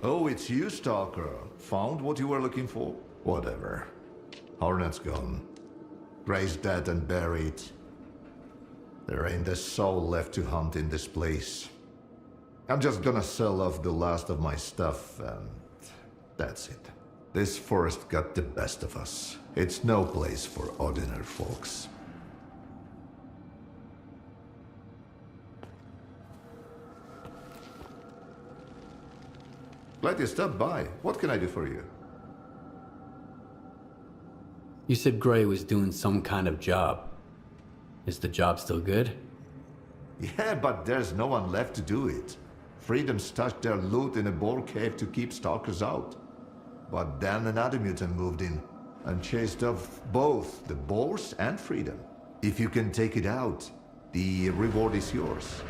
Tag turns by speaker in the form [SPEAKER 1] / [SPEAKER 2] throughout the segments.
[SPEAKER 1] Oh, it's you, Stalker. Found what you were looking for? Whatever. Hornet's gone. Gray's dead and buried. There ain't a soul left to hunt in this place. I'm just gonna sell off the last of my stuff, and that's it. This forest got the best of us. It's no place for ordinary folks. Glad you stopped by. What can I do for you?
[SPEAKER 2] You said Gray was doing some kind of job. Is the job still good?
[SPEAKER 1] Yeah, but there's no one left to do it. Freedom stashed their loot in a boar cave to keep stalkers out. But then another mutant moved in and chased off both the boars and Freedom. If you can take it out, the reward is yours.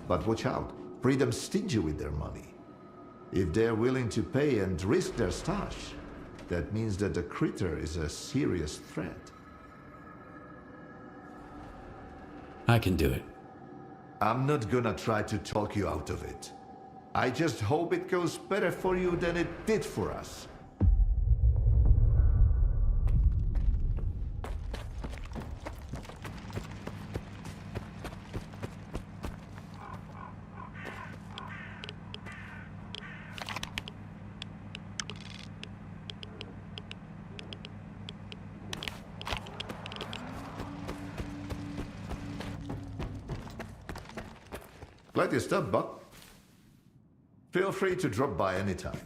[SPEAKER 1] But watch out, Freedom's stingy with their money. If they're willing to pay and risk their stash, that means that the critter is a serious threat.
[SPEAKER 2] I can do it.
[SPEAKER 1] I'm not gonna try to talk you out of it. I just hope it goes better for you than it did for us. Glad you stopped, Buck. Feel free to drop by anytime.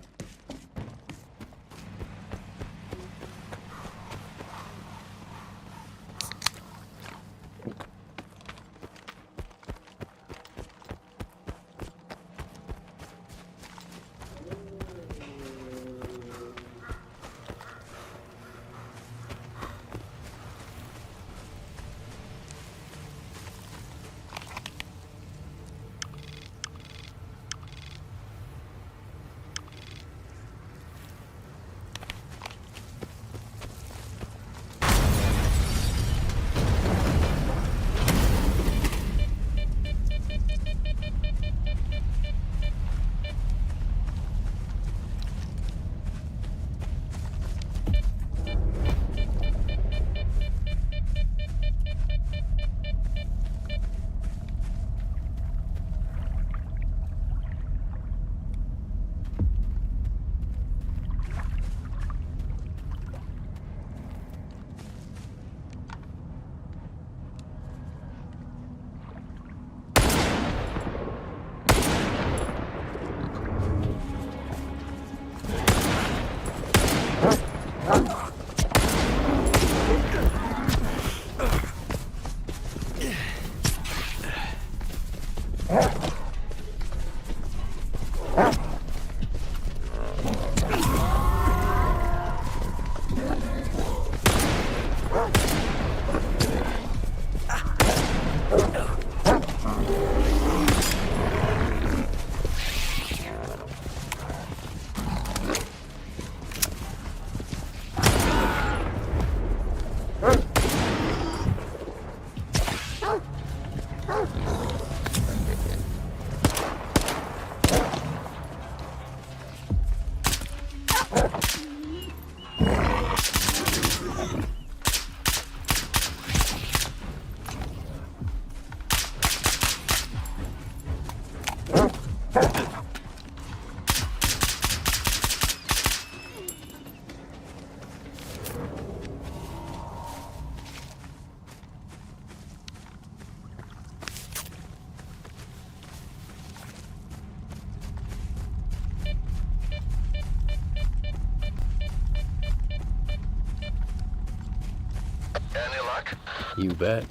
[SPEAKER 2] You bet.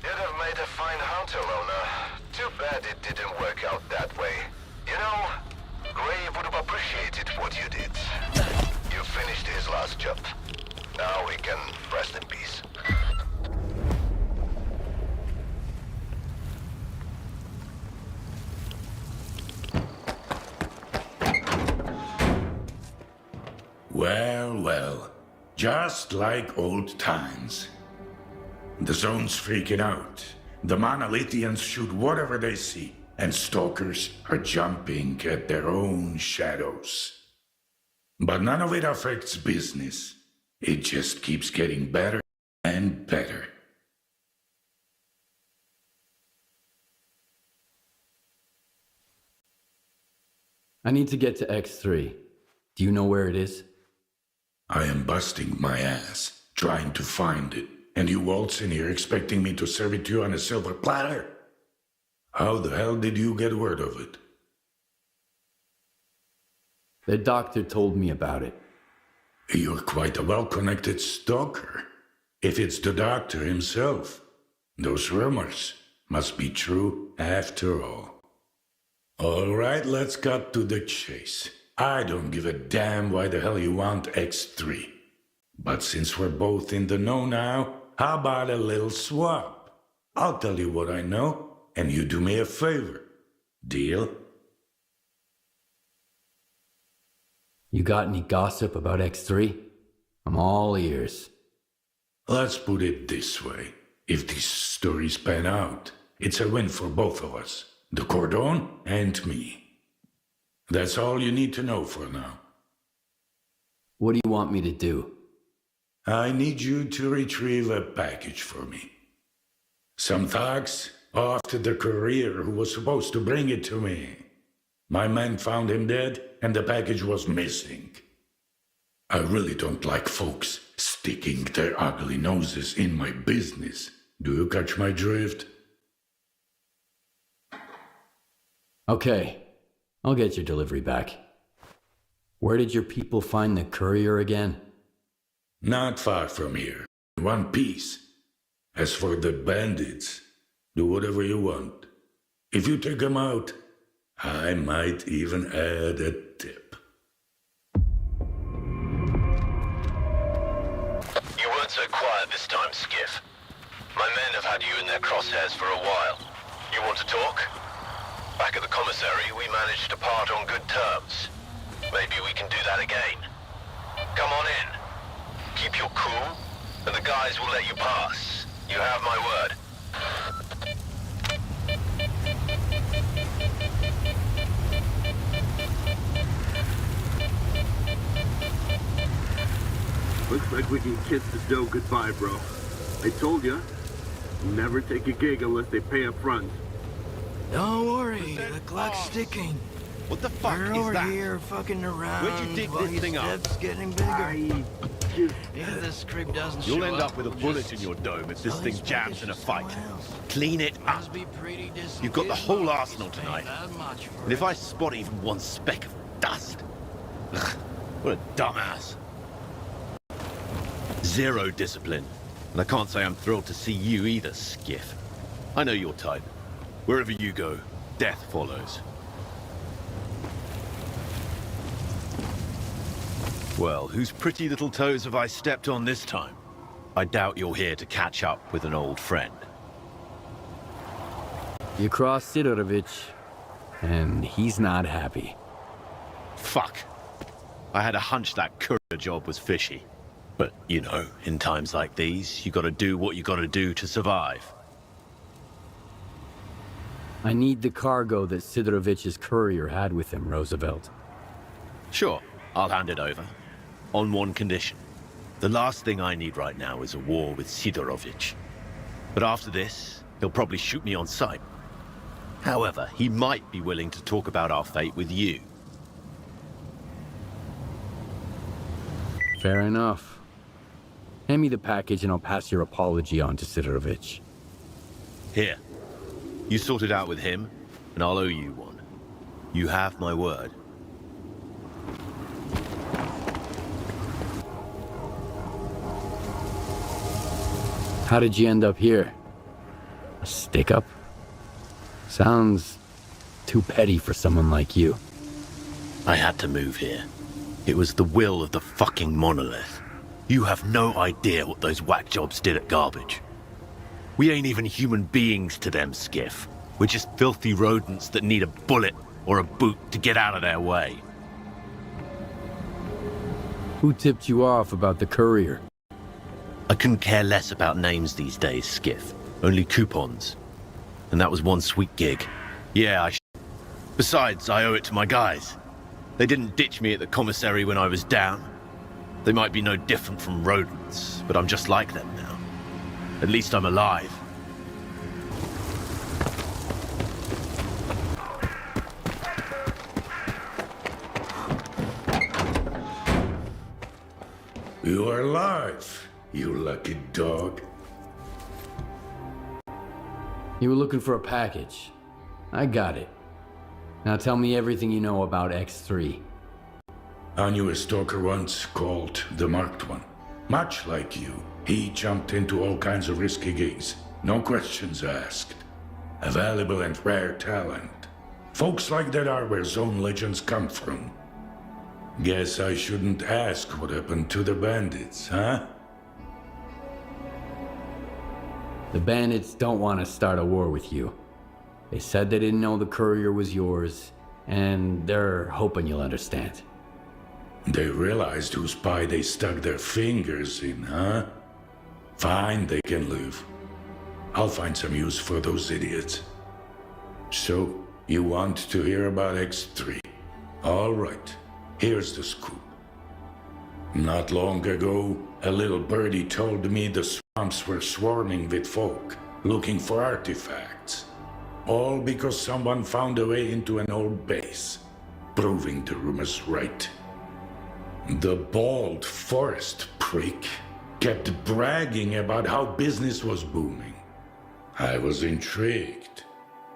[SPEAKER 3] You'd have made a fine hunter, owner. Too bad it didn't work out that way. You know, Gray would have appreciated what you did. You finished his last job. Now we can rest in peace.
[SPEAKER 4] Well, well. Just like old times. The zone's freaking out. The Monolithians shoot whatever they see. and stalkers are jumping at their own shadows. But none of it affects business. It just keeps getting better and better.
[SPEAKER 2] I need to get to X3. Do you know where it is?
[SPEAKER 4] I am busting my ass, trying to find it, and you waltz in here expecting me to serve it to you on a silver platter? How the hell did you get word of it?
[SPEAKER 2] The doctor told me about it.
[SPEAKER 4] You're quite a well-connected stalker. If it's the doctor himself, those rumors must be true after all. All right, let's cut to the chase. I don't give a damn why the hell you want X3. But since we're both in the know now, how about a little swap? I'll tell you what I know, and you do me a favor. Deal?
[SPEAKER 2] You got any gossip about X3? I'm all ears.
[SPEAKER 4] Let's put it this way. If these stories pan out, it's a win for both of us. The Cordon and me. That's all you need to know for now.
[SPEAKER 2] What do you want me to do?
[SPEAKER 4] I need you to retrieve a package for me. Some thugs after the courier who was supposed to bring it to me. My men found him dead, and the package was missing. I really don't like folks sticking their ugly noses in my business. Do you catch my drift?
[SPEAKER 2] Okay, I'll get your delivery back. Where did your people find the courier again?
[SPEAKER 4] Not far from here. In one piece. As for the bandits, do whatever you want. If you take them out, I might even add a tip.
[SPEAKER 3] You weren't so quiet this time, Skif. My men have had you in their crosshairs for a while. You want to talk? Back at the commissary, we managed to part on good terms. Maybe we can do that again. Come on in. Keep your cool, and the guys will let you pass. You have my word.
[SPEAKER 5] Looks like we can kiss the dough goodbye, bro. I told ya, never take a gig unless they pay up front.
[SPEAKER 6] Don't worry, the clock's ticking.
[SPEAKER 7] What the fuck
[SPEAKER 6] We're
[SPEAKER 7] is
[SPEAKER 6] over
[SPEAKER 7] that?
[SPEAKER 6] here fucking around.
[SPEAKER 7] Where'd you dig
[SPEAKER 6] while
[SPEAKER 7] this
[SPEAKER 6] your
[SPEAKER 7] thing up?
[SPEAKER 6] step's getting bigger.
[SPEAKER 5] I just...
[SPEAKER 6] If this script doesn't
[SPEAKER 7] You'll
[SPEAKER 6] show
[SPEAKER 7] end up with a
[SPEAKER 6] we'll
[SPEAKER 7] bullet
[SPEAKER 6] just
[SPEAKER 7] in your dome if
[SPEAKER 6] sell
[SPEAKER 7] this thing
[SPEAKER 6] these
[SPEAKER 7] jams in a
[SPEAKER 6] packages
[SPEAKER 7] fight.
[SPEAKER 6] somewhere else.
[SPEAKER 7] Clean it up.
[SPEAKER 6] Must be pretty
[SPEAKER 7] You've got the whole
[SPEAKER 6] disappeared.
[SPEAKER 7] arsenal tonight.
[SPEAKER 6] Ain't that much for
[SPEAKER 7] And if
[SPEAKER 6] it.
[SPEAKER 7] I spot even one speck of dust... Ugh, what a dumbass. Zero discipline. And I can't say I'm thrilled to see you either, Skif. I know your type. Wherever you go, death follows. Well, whose pretty little toes have I stepped on this time? I doubt you're here to catch up with an old friend.
[SPEAKER 2] You crossed Sidorovich, and he's not happy.
[SPEAKER 7] Fuck. I had a hunch that courier job was fishy. But, you know, in times like these, you gotta do what you gotta do to survive.
[SPEAKER 2] I need the cargo that Sidorovich's courier had with him, Roosevelt.
[SPEAKER 7] Sure, I'll hand it over. On one condition. The last thing I need right now is a war with Sidorovich. But after this, he'll probably shoot me on sight. However, he might be willing to talk about our fate with you.
[SPEAKER 2] Fair enough. Hand me the package and I'll pass your apology on to Sidorovich.
[SPEAKER 7] Here. You sort it out with him, and I'll owe you one. You have my word.
[SPEAKER 2] How did you end up here? A stick-up? Sounds too petty for someone like you.
[SPEAKER 7] I had to move here. It was the will of the fucking monolith. You have no idea what those whack jobs did at Garbage. We ain't even human beings to them, Skif. We're just filthy rodents that need a bullet or a boot to get out of their way.
[SPEAKER 2] Who tipped you off about the courier?
[SPEAKER 7] I couldn't care less about names these days, Skif. Only coupons. And that was one sweet gig. Yeah, I Besides, I owe it to my guys. They didn't ditch me at the commissary when I was down. They might be no different from rodents, but I'm just like them now. At least I'm alive.
[SPEAKER 4] You are alive, you lucky dog.
[SPEAKER 2] You were looking for a package. I got it. Now tell me everything you know about X3.
[SPEAKER 4] I knew a stalker once called the Marked One. Much like you, he jumped into all kinds of risky gigs. No questions asked. A valuable and rare talent. Folks like that are where zone legends come from. Guess I shouldn't ask what happened to the bandits, huh?
[SPEAKER 2] The bandits don't want to start a war with you. They said they didn't know the courier was yours, and they're hoping you'll understand.
[SPEAKER 4] They realized whose pie they stuck their fingers in, huh? Fine, they can live. I'll find some use for those idiots. So, you want to hear about X3? All right, here's the scoop. Not long ago, a little birdie told me the swamps were swarming with folk, looking for artifacts. All because someone found a way into an old base, proving the rumors right. The bald forest prick kept bragging about how business was booming. I was intrigued,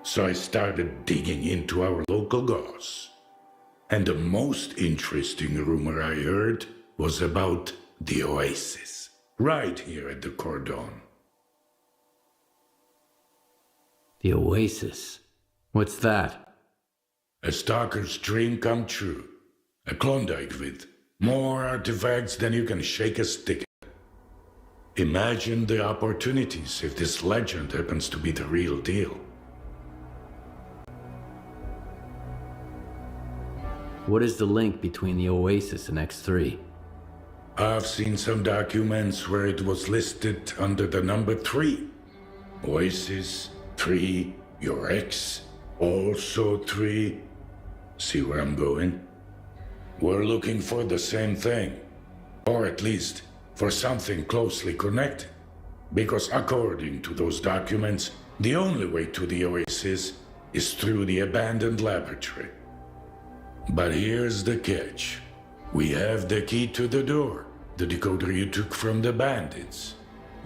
[SPEAKER 4] so I started digging into our local goss. And the most interesting rumor I heard was about the oasis, right here at the Cordon.
[SPEAKER 2] The oasis? What's that?
[SPEAKER 4] A stalker's dream come true. A Klondike with more artifacts than you can shake a stick at. Imagine the opportunities if this legend happens to be the real deal.
[SPEAKER 2] What is the link between the oasis and X3?
[SPEAKER 4] I've seen some documents where it was listed under the number 3. Oasis, 3, your ex, also 3. See where I'm going? We're looking for the same thing. Or at least, for something closely connected. Because according to those documents, the only way to the oasis is through the abandoned laboratory. But here's the catch. We have the key to the door, the decoder you took from the bandits.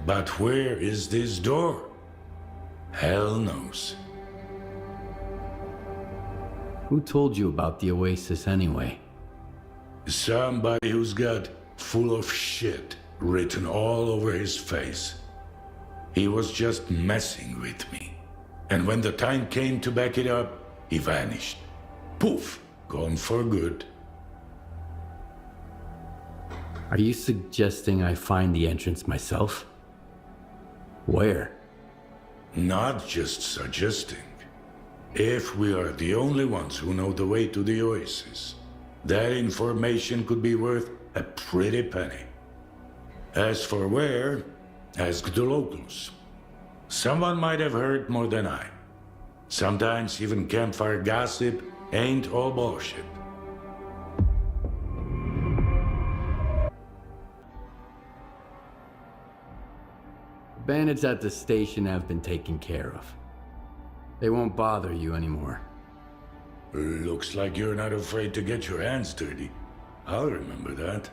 [SPEAKER 4] But where is this door? Hell knows.
[SPEAKER 2] Who told you about the oasis anyway?
[SPEAKER 4] Somebody who's got full of shit written all over his face. He was just messing with me. And when the time came to back it up, he vanished. Poof, gone for good.
[SPEAKER 2] Are you suggesting I find the entrance myself? Where?
[SPEAKER 4] Not just suggesting. If we are the only ones who know the way to the oasis, that information could be worth a pretty penny. As for where, ask the locals. Someone might have heard more than I. Sometimes even campfire gossip ain't all bullshit.
[SPEAKER 2] Bandits at the station have been taken care of. They won't bother you anymore.
[SPEAKER 4] Looks like you're not afraid to get your hands dirty. I'll remember that.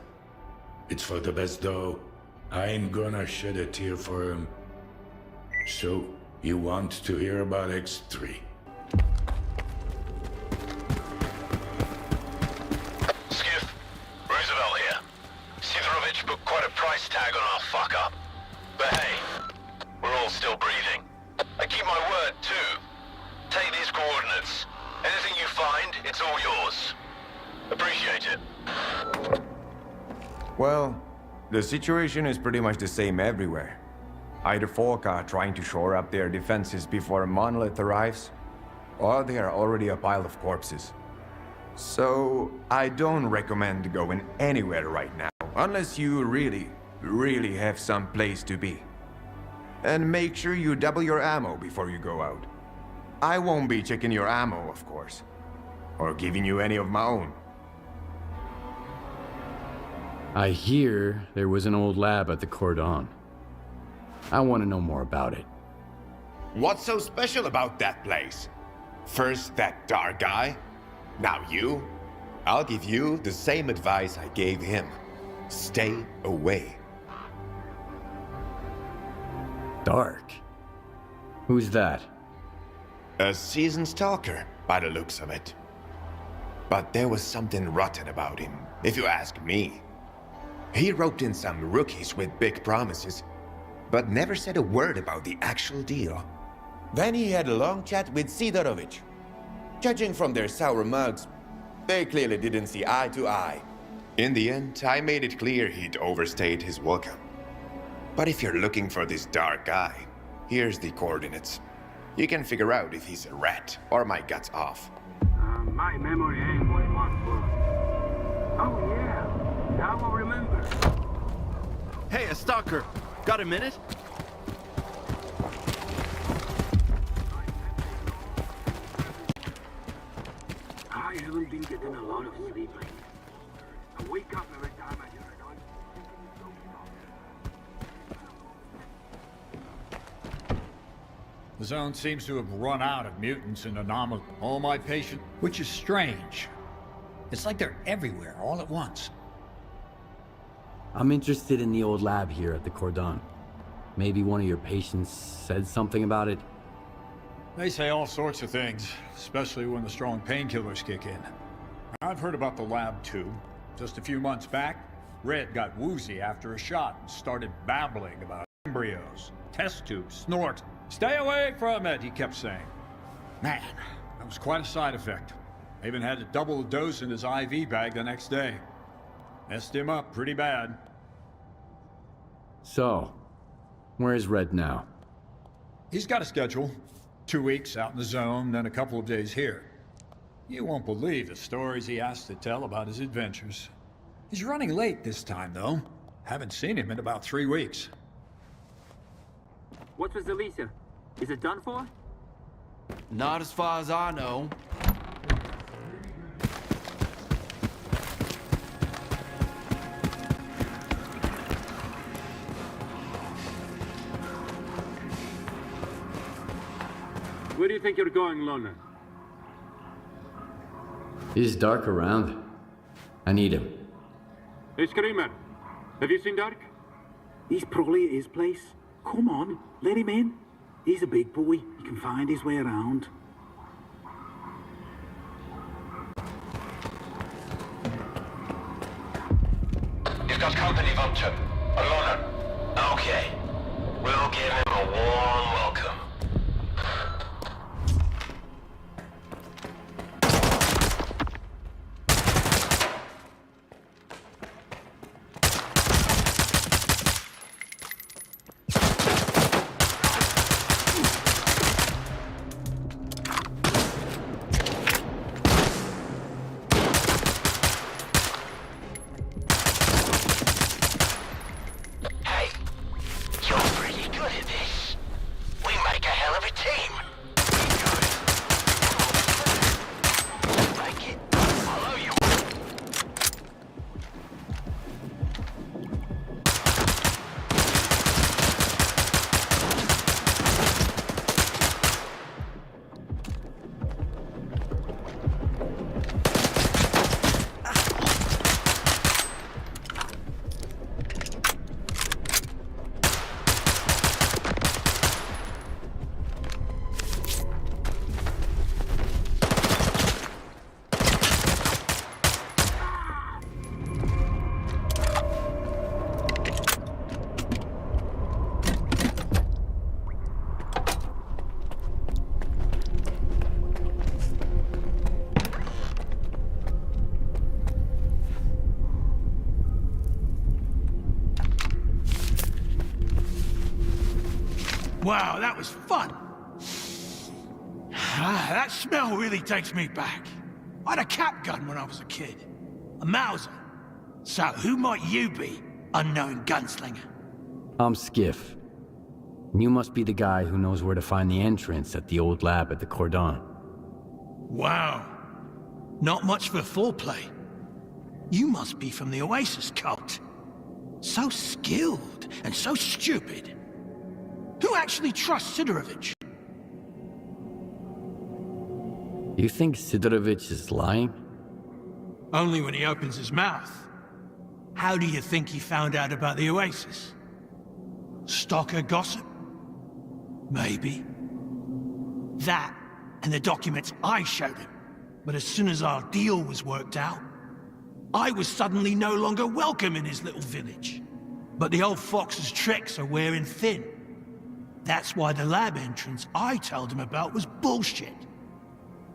[SPEAKER 4] It's for the best though. I ain't gonna shed a tear for him. So, you want to hear about X3?
[SPEAKER 3] Skif, Roosevelt here. Sidorovich put quite a price tag on our fuck-up. But hey, we're all still breathing. I keep my word, too. Take these coordinates. Anything you find, it's all yours. Appreciate it.
[SPEAKER 8] Well, the situation is pretty much the same everywhere. Either folk are trying to shore up their defenses before a monolith arrives, or they are already a pile of corpses. So, I don't recommend going anywhere right now, unless you really have some place to be. And make sure you double your ammo before you go out. I won't be checking your ammo, of course. or giving you any of my own.
[SPEAKER 2] I hear there was an old lab at the Cordon. I want to know more about it.
[SPEAKER 9] What's so special about that place? First that dark guy, now you. I'll give you the same advice I gave him. Stay away.
[SPEAKER 2] Dark? Who's that?
[SPEAKER 9] A seasoned stalker, by the looks of it. But there was something rotten about him, if you ask me. He roped in some rookies with big promises, but never said a word about the actual deal. Then he had a long chat with Sidorovich. Judging from their sour mugs, they clearly didn't see eye to eye. In the end, I made it clear he'd overstayed his welcome. But if you're looking for this dark guy, here's the coordinates. You can figure out if he's a rat or my guts off.
[SPEAKER 5] My memory ain't what it once was. Oh yeah, now I remember.
[SPEAKER 6] Hey, a stalker. Got a minute?
[SPEAKER 5] I haven't been getting a lot of sleep lately. I wake up every time I hear a noise.
[SPEAKER 10] The zone seems to have run out of mutants and anomalies. All my patients, which is strange. It's like they're everywhere all at once.
[SPEAKER 2] I'm interested in the old lab here at the Cordon. Maybe one of your patients said something about it?
[SPEAKER 10] They say all sorts of things, especially when the strong painkillers kick in. I've heard about the lab too. Just a few months back, Red got woozy after a shot and started babbling about embryos, test tubes, snort. Stay away from it, he kept saying. Man, that was quite a side effect. I even had to double the dose in his IV bag the next day. Messed him up pretty bad.
[SPEAKER 2] So, where's Red now?
[SPEAKER 10] He's got a schedule. 2 weeks out in the zone, then a couple of days here. You won't believe the stories he has to tell about his adventures. He's running late this time, though. Haven't seen him in about 3 weeks.
[SPEAKER 5] What's with Alicia? Is it done for?
[SPEAKER 6] Not as far as I know.
[SPEAKER 5] Where do you think you're going, Loner?
[SPEAKER 2] Is Dark around? I need him.
[SPEAKER 5] Hey, Screamer. Have you seen Dark? He's probably at his place. Come on, let him in. He's a big boy. He can find his way around.
[SPEAKER 3] You've got company, Vulture. A loner. Okay. We'll give him a warm welcome.
[SPEAKER 6] Wow, that was fun. That smell really takes me back. I had a cap gun when I was a kid. A Mauser. So who might you be, unknown gunslinger?
[SPEAKER 2] I'm Skif. You must be the guy who knows where to find the entrance at the old lab at the Cordon.
[SPEAKER 6] Wow. Not much for foreplay. You must be from the Oasis cult. So skilled and so stupid. Who actually trusts Sidorovich?
[SPEAKER 2] You think Sidorovich is lying?
[SPEAKER 6] Only when he opens his mouth. How do you think he found out about the Oasis? Stalker gossip? Maybe. That, and the documents I showed him. But as soon as our deal was worked out, I was suddenly no longer welcome in his little village. But the old fox's tricks are wearing thin. That's why the lab entrance I told him about was bullshit.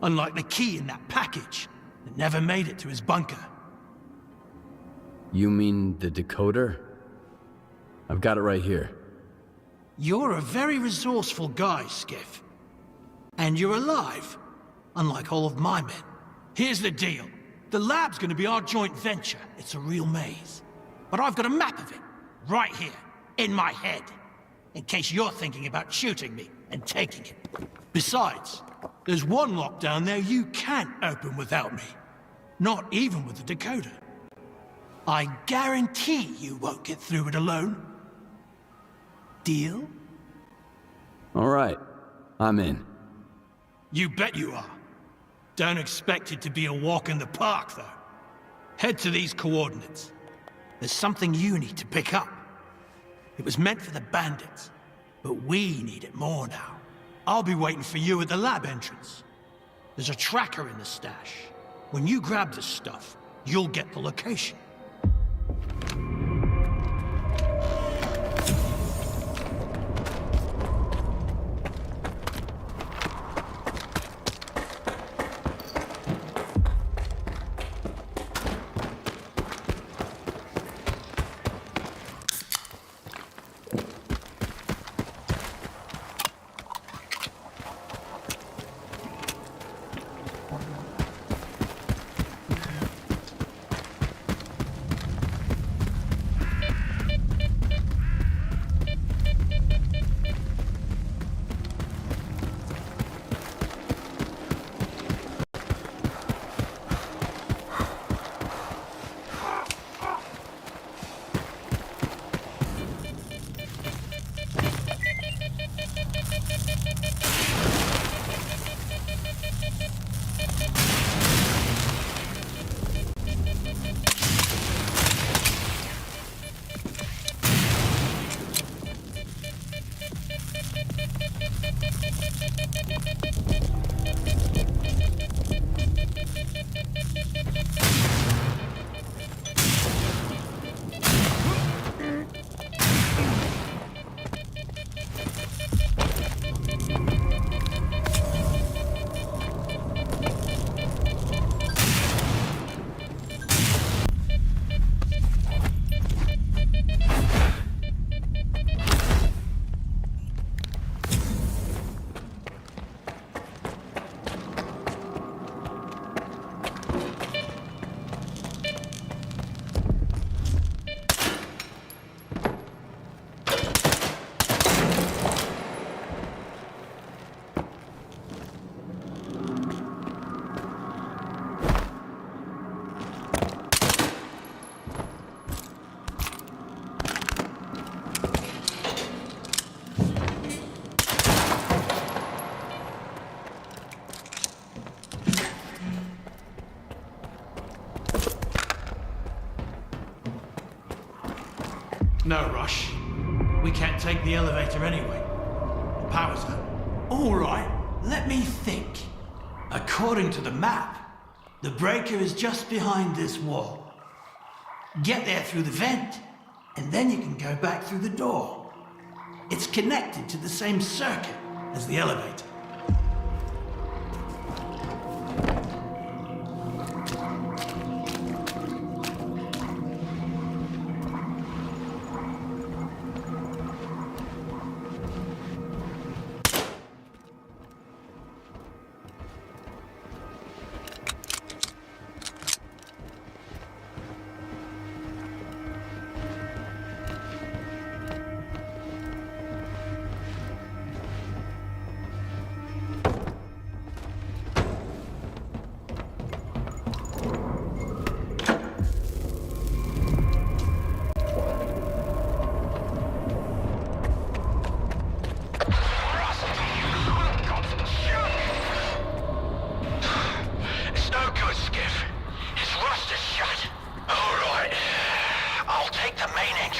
[SPEAKER 6] Unlike the key in that package that never made it to his bunker.
[SPEAKER 2] You mean the decoder? I've got it right here.
[SPEAKER 6] You're a very resourceful guy, Skif. And you're alive, unlike all of my men. Here's the deal. The lab's gonna be our joint venture. It's a real maze. But I've got a map of it, right here, in my head. In case you're thinking about shooting me and taking it. Besides, there's one lock down there you can't open without me. Not even with the decoder. I guarantee you won't get through it alone. Deal?
[SPEAKER 2] All right, I'm in.
[SPEAKER 6] You bet you are. Don't expect it to be a walk in the park, though. Head to these coordinates. There's something you need to pick up. It was meant for the bandits, but we need it more now. I'll be waiting for you at the lab entrance. There's a tracker in the stash. When you grab the stuff, you'll get the location. No rush. We can't take the elevator anyway. The power's out. All right, let me think. According to the map, the breaker is just behind this wall. Get there through the vent, and then you can go back through the door. It's connected to the same circuit as the elevator.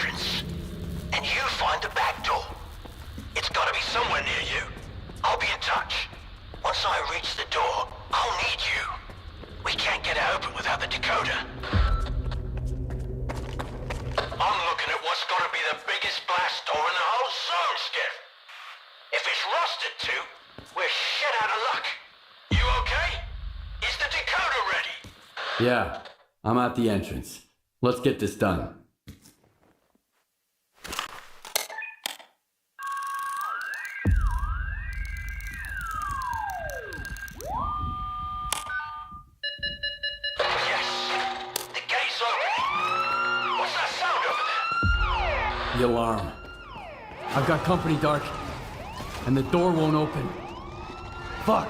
[SPEAKER 3] entrance. And you find the back door. It's gotta be somewhere near you. I'll be in touch. Once I reach the door, I'll need you. We can't get it open without the decoder. I'm looking at what's gotta be the biggest blast door in the whole zone, Skif. If it's rusted too, we're shit out of luck. You okay? Is the decoder ready?
[SPEAKER 2] Yeah, I'm at the entrance. Let's get this done.
[SPEAKER 3] Yes, the gate's open. What's that sound over there?
[SPEAKER 2] The alarm. I've got company, Dark. And the door won't open. Fuck!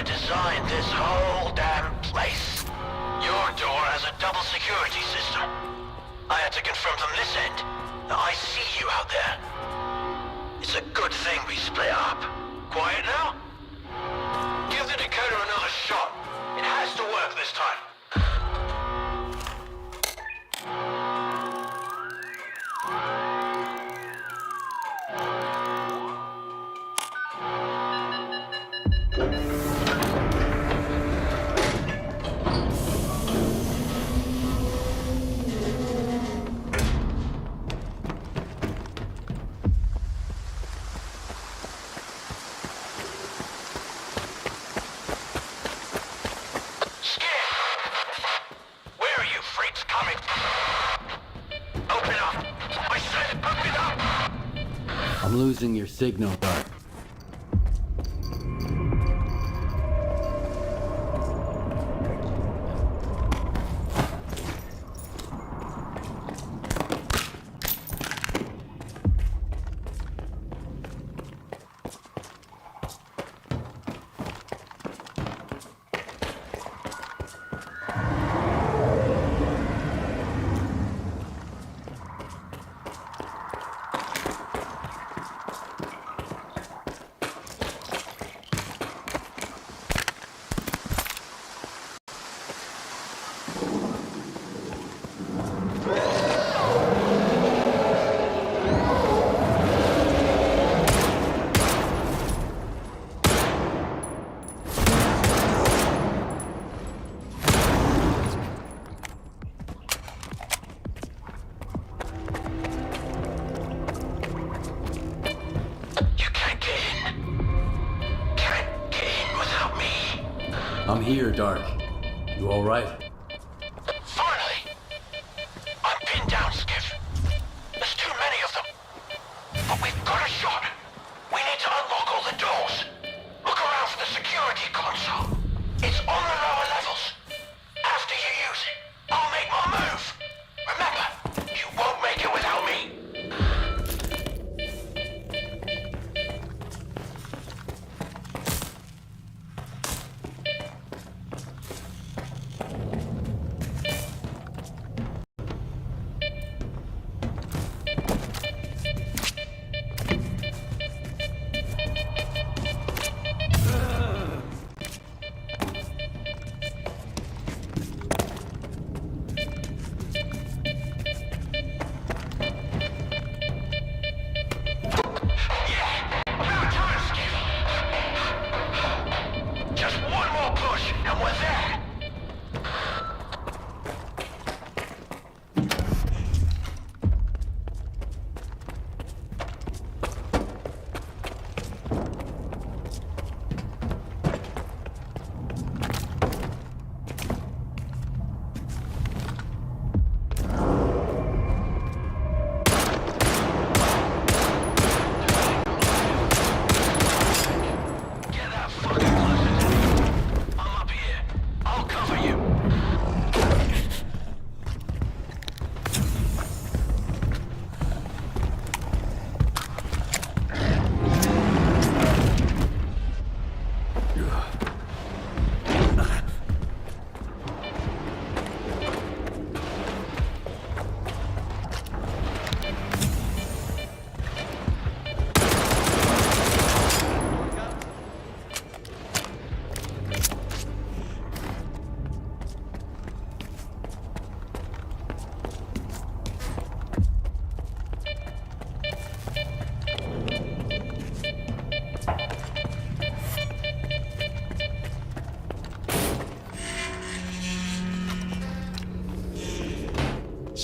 [SPEAKER 3] Designed this whole damn place. Your door has a double security system. I had to confirm from this end that I see you out there. It's a good thing we split up. Quiet now? Give the decoder another shot. It has to work this time.
[SPEAKER 2] I'm losing your signal, Dark. I'm here, Dark. You all right?
[SPEAKER 3] Finally! I'm pinned down, Skif. There's too many of them. But we've got a shot. We need to unlock all the doors. Look around for the security console. It's on the lower levels. After you use it, I'll make my move. Remember, you won't make it without me.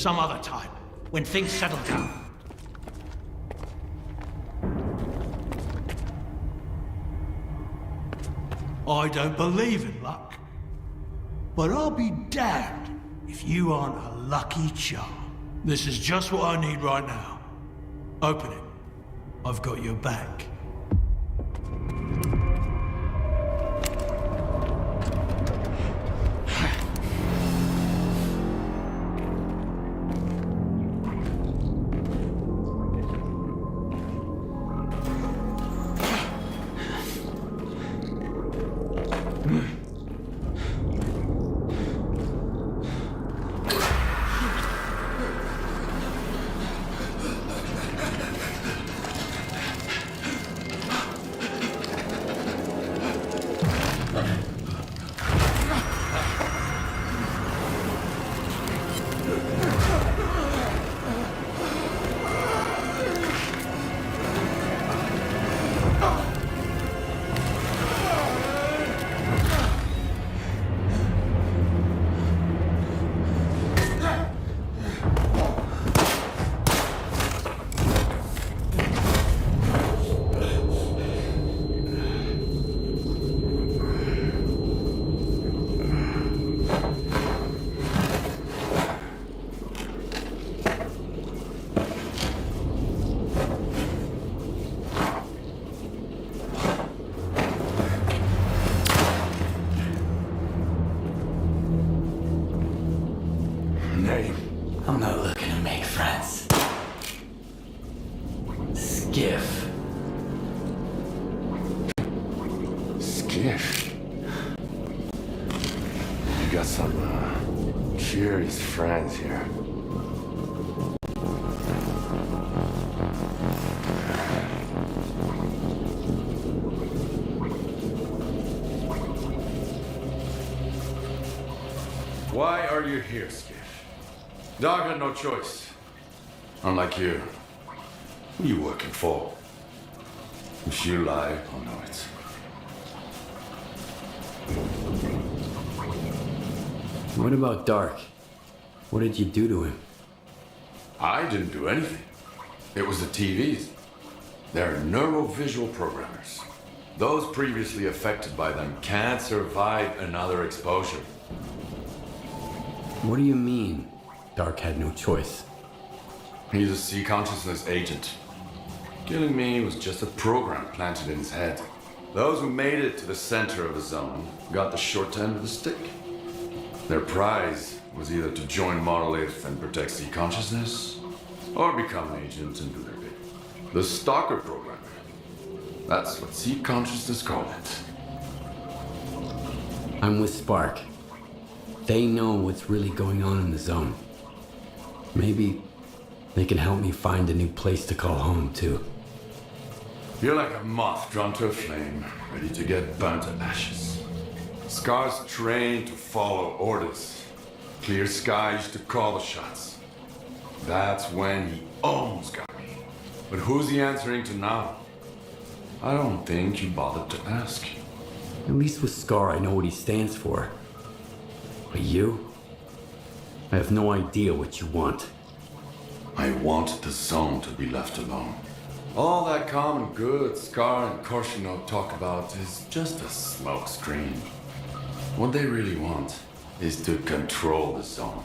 [SPEAKER 6] some other time, when things settle down. I don't believe in luck, but I'll be damned if you aren't a lucky charm. This is just what I need right now. Open it. I've got your back.
[SPEAKER 2] I'm not looking to make friends. Skif.
[SPEAKER 11] Skif? You got some, curious friends here.
[SPEAKER 12] Why are you here, Skif? Dog had no choice. Unlike you. Who you working for? If you lie, I'll know it.
[SPEAKER 2] What about Dark? What did you do to him?
[SPEAKER 12] I didn't do anything. It was the TVs. They're neurovisual programmers. Those previously affected by them can't survive another exposure.
[SPEAKER 2] What do you mean, Dark had no choice?
[SPEAKER 12] He's a sea consciousness agent. Killing me was just a program planted in his head. Those who made it to the center of the zone got the short end of the stick. Their prize was either to join Monolith and protect sea consciousness, or become an agent and do their bit. The Stalker program. That's what sea consciousness called it.
[SPEAKER 2] I'm with Spark. They know what's really going on in the zone. Maybe they can help me find a new place to call home, too.
[SPEAKER 12] You're like a moth drawn to a flame, ready to get burnt to ashes. Scar's trained to follow orders. Clear Sky used to call the shots. That's when he almost got me. But who's he answering to now? I don't think you bothered to ask.
[SPEAKER 2] At least with Scar, I know what he stands for. But you? I have no idea what you want.
[SPEAKER 12] I want the zone to be left alone. All that common good Scar and Korshunov talk about is just a smokescreen. What they really want is to control the zone.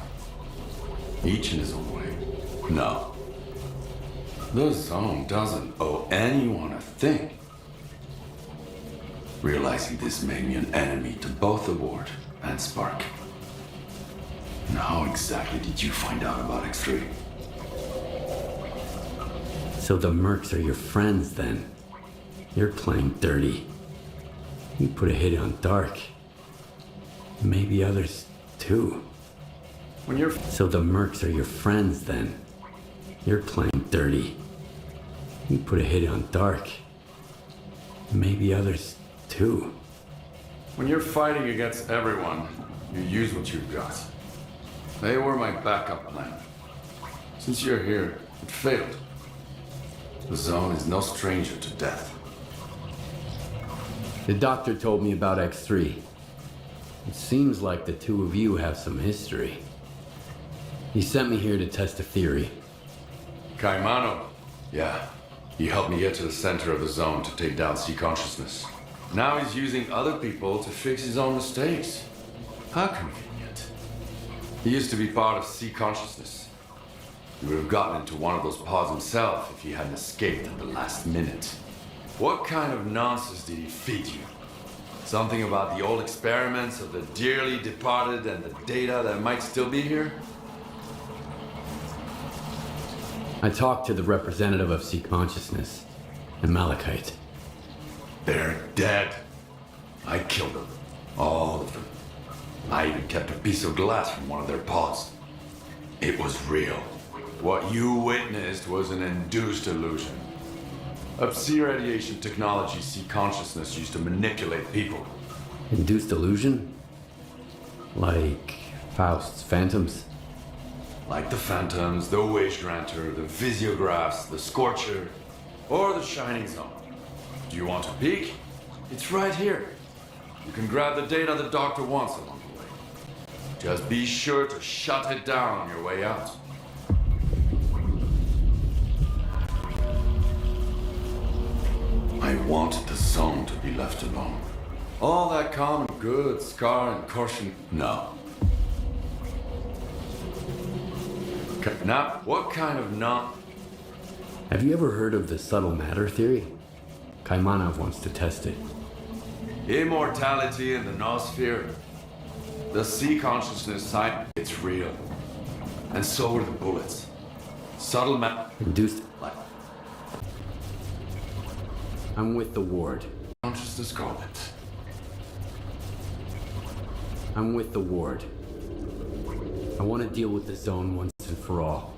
[SPEAKER 12] Each in his own way. No. The zone doesn't owe anyone a thing. Realizing this made me an enemy to both the Ward and Spark. Now, how exactly did you find out about X3?
[SPEAKER 2] So the Mercs are your friends, then? You're playing dirty. You put a hit on Dark. Maybe others, too. So the Mercs are your friends, then? You're playing dirty. You put a hit on Dark. Maybe others, too.
[SPEAKER 12] When you're fighting against everyone, you use what you've got. They were my backup plan. Since you're here, it failed. The zone is no stranger to death.
[SPEAKER 2] The doctor told me about X3. It seems like the two of you have some history. He sent me here to test a theory.
[SPEAKER 12] Caimano. Yeah. He helped me get to the center of the zone to take down sea consciousness. Now he's using other people to fix his own mistakes. How convenient. He used to be part of sea consciousness. He would have gotten into one of those pods himself if he hadn't escaped at the last minute. What kind of nonsense did he feed you? Something about the old experiments of the dearly departed and the data that might still be here?
[SPEAKER 2] I talked to the representative of sea consciousness, and Malachite.
[SPEAKER 12] They're dead. I killed them. All of them. I even kept a piece of glass from one of their pods. It was real. What you witnessed was an induced illusion. Up-sea radiation technology sea consciousness used to manipulate people.
[SPEAKER 2] Induced illusion? Like Faust's phantoms?
[SPEAKER 12] Like the Phantoms, the Wage Granter, the Physiographs, the Scorcher, or the Shining Zone. Do you want a peek? It's right here. You can grab the data the doctor wants along the way. Just be sure to shut it down on your way out. I want the zone to be left alone. All that common good, Scar and caution, no. Now, what kind of
[SPEAKER 2] Have you ever heard of the subtle matter theory? Kaimanov wants to test it.
[SPEAKER 12] Immortality in the noosphere? The sea consciousness side, it's real. And so are the bullets. Subtle matter.
[SPEAKER 2] Induced. I'm with the ward.
[SPEAKER 12] Consciousness call it.
[SPEAKER 2] I'm with the ward. I want to deal with the zone once and for all.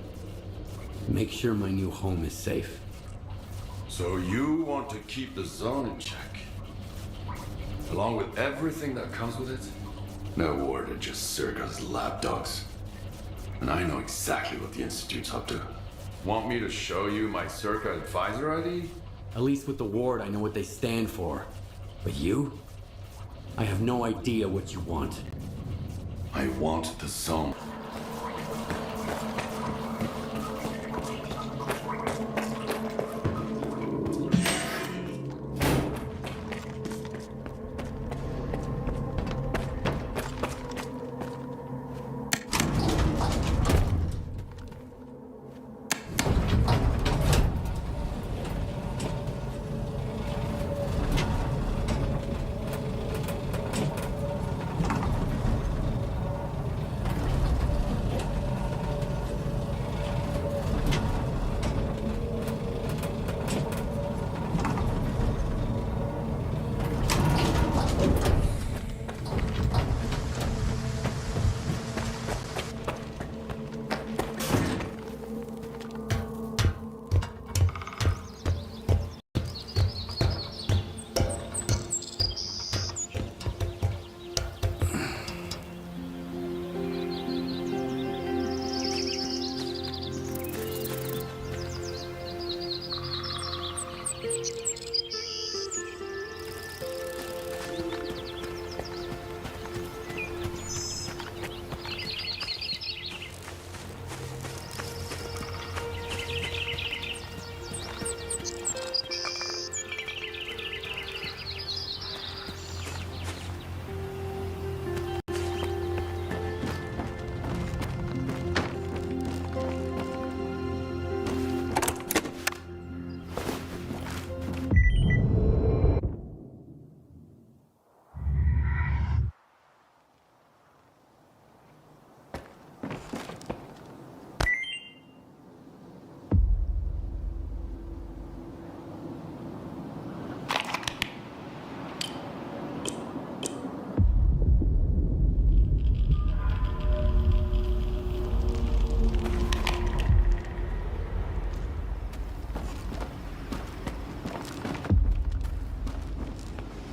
[SPEAKER 2] Make sure my new home is safe.
[SPEAKER 12] So you want to keep the zone in check? Along with everything that comes with it? No ward are just Circa's lapdogs. And I know exactly what the Institute's up to. Want me to show you my Circa advisor ID?
[SPEAKER 2] At least with the ward, I know what they stand for. But you? I have no idea what you want.
[SPEAKER 12] I want the zone.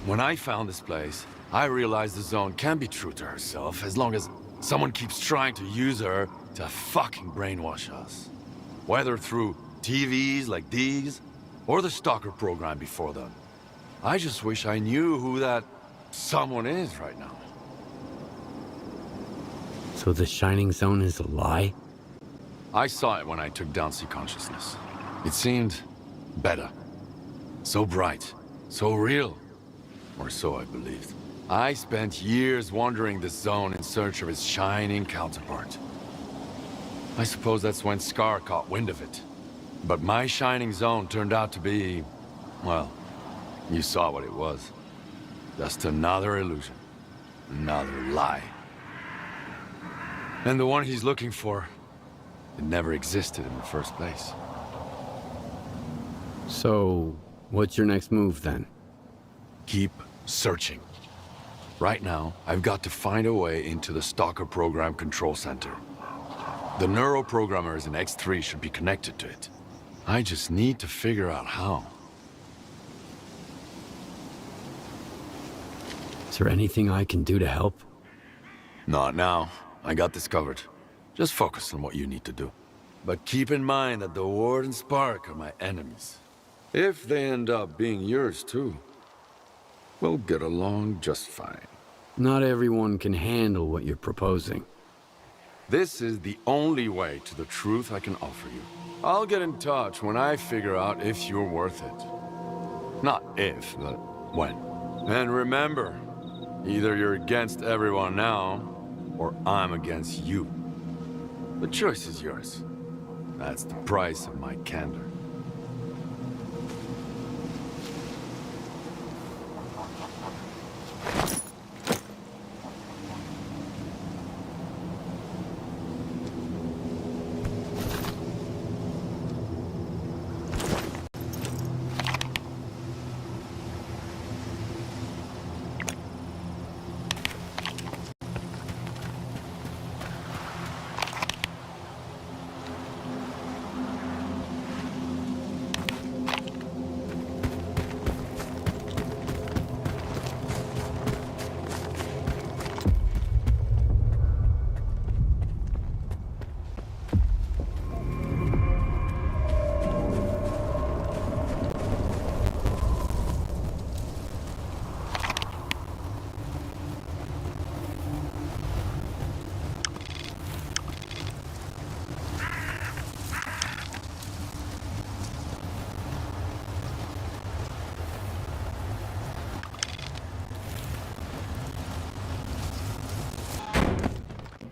[SPEAKER 12] When I found this place, I realized the zone can be true to herself as long as someone keeps trying to use her to fucking brainwash us. Whether through TVs like these, or the Stalker program before them. I just wish I knew who that someone is right now.
[SPEAKER 2] So the Shining Zone is a lie?
[SPEAKER 12] I saw it when I took down sea consciousness. It seemed better. So bright. So real. Or so I believed. I spent years wandering the zone in search of its shining counterpart. I suppose that's when S.T.A.L.K.E.R caught wind of it. But my shining zone turned out to be... well, you saw what it was. Just another illusion. Another lie. And the one he's looking for, it never existed in the first place.
[SPEAKER 2] So, what's your next move then?
[SPEAKER 12] Keep searching. Right now, I've got to find a way into the Stalker program control center. The neuroprogrammers in X3 should be connected to it. I just need to figure out how.
[SPEAKER 2] Is there anything I can do to help?
[SPEAKER 12] Not now. I got this covered. Just focus on what you need to do. But keep in mind that the Ward and Spark are my enemies. If they end up being yours too, we'll get along just fine.
[SPEAKER 2] Not everyone can handle what you're proposing.
[SPEAKER 12] This is the only way to the truth I can offer you. I'll get in touch when I figure out if you're worth it. Not if, but when. And remember, either you're against everyone now, or I'm against you. The choice is yours. That's the price of my candor.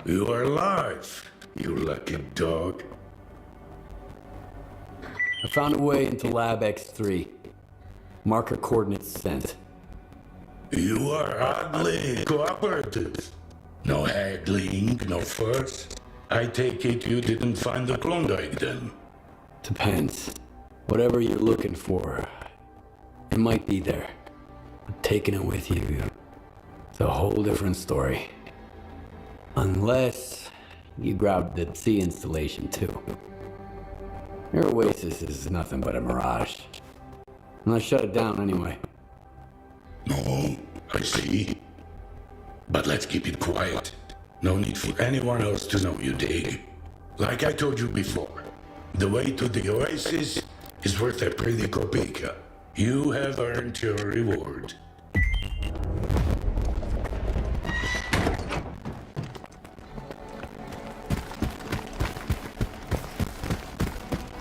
[SPEAKER 4] You are alive, you lucky dog.
[SPEAKER 2] I found a way into Lab X3. Marker coordinates sent.
[SPEAKER 4] You are oddly cooperative. No haggling, no fuss. I take it you didn't find the Klondike then?
[SPEAKER 2] Depends. Whatever you're looking for, it might be there. But taking it with you, it's a whole different story. Unless you grabbed the sea installation too. Your oasis is nothing but a mirage. And I shut it down anyway.
[SPEAKER 4] No, I see. But let's keep it quiet. No need for anyone else to know, you dig? Like I told you before, the way to the oasis is worth a pretty kopeka. You have earned your reward.